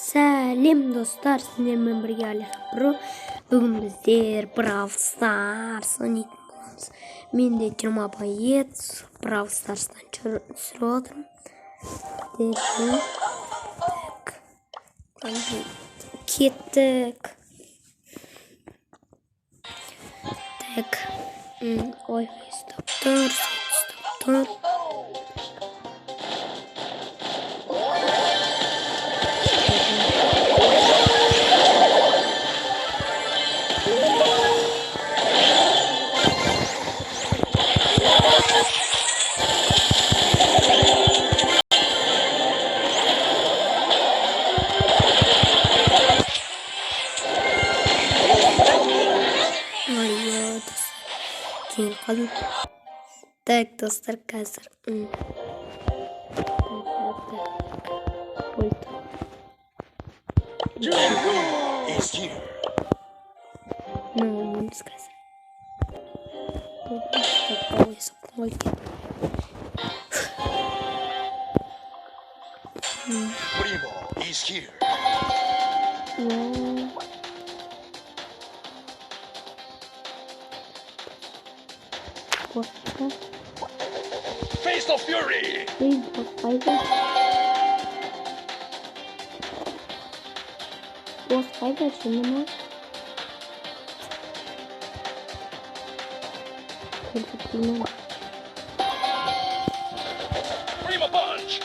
Salim dostlar, sizlerle birlikte Pro. Bugün bizler Brawl Stars oynayacağız. Men de 20 payet Brawl Stars'tan sürüyorum. Kettik. Tak. Oy, stop. Так, достар қазір. Ну, не сказать. Primo is here. Face of Fury. Şimdi Primo punch.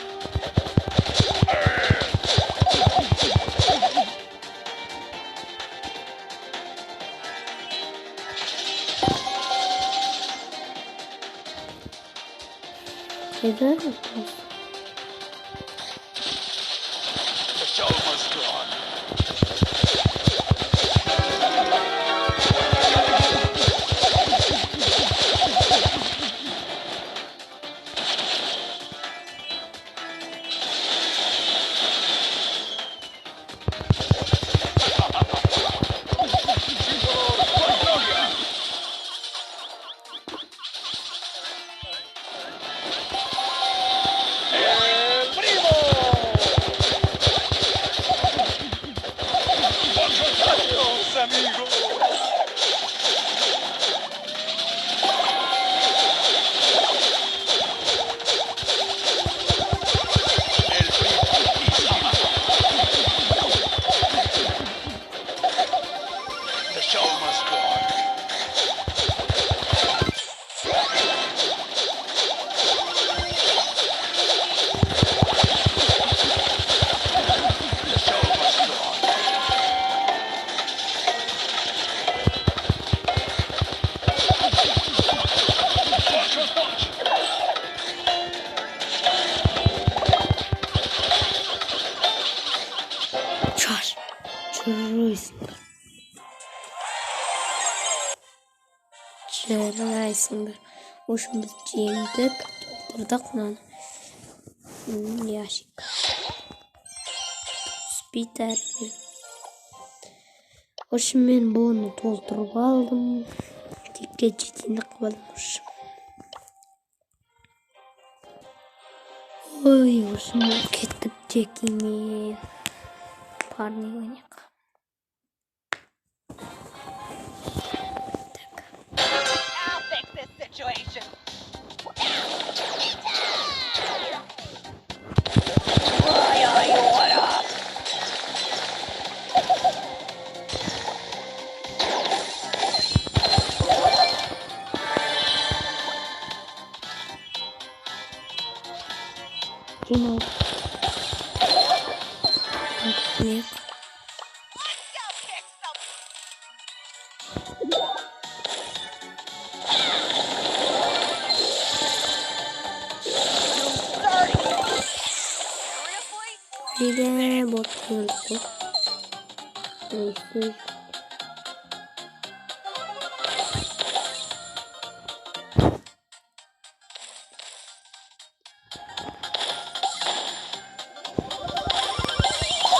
neden? The show must go on. El Primo. Adiós, amigo. El Primo is here. The show must go on. The show must go on. Punch. Çar. Çaraysındır. Hoşumuz cimdik. Doldurduk lan. Yaşık. Spiter. Hoşum ben bunu doldurup aldım. Dikkat ciddiğini kıvalmış. Oy hoşum ketip çekimi. Parni oynak. I'll fix this situation. Kim o? Ne? Go kick some. Seriously? Bir de bot öldü. Neyse.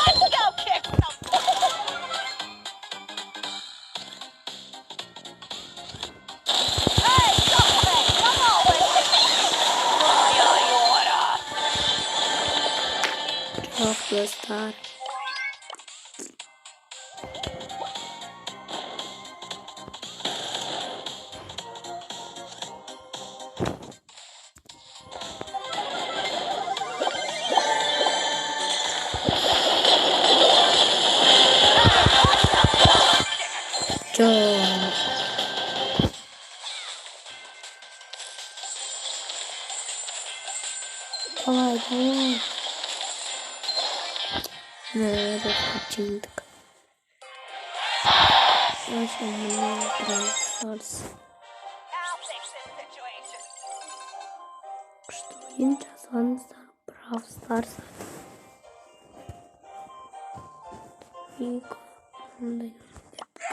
Let's go kick some. Hey, come on with it. Çok dostlar. Çok. Давай, давай. Ne, kaçındık. Neyse, bunu biraz I'll fix this situation. Что интересно, Brawl Stars. И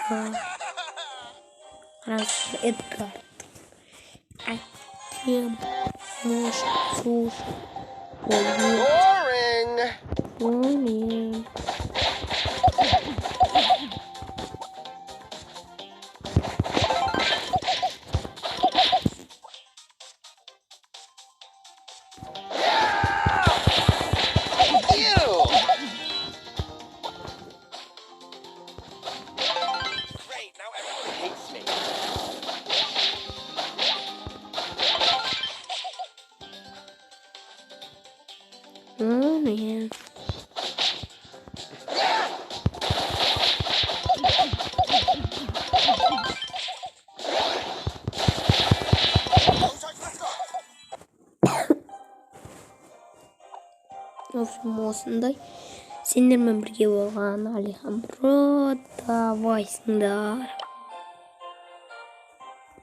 Эдгар. Раз Эдгар. А кем может слушать? Boring. Нет. Ew. Great, now everyone hates me. Нет. В общем, осындай сендермен бірге болған Алихан Бро, давай сыңдар.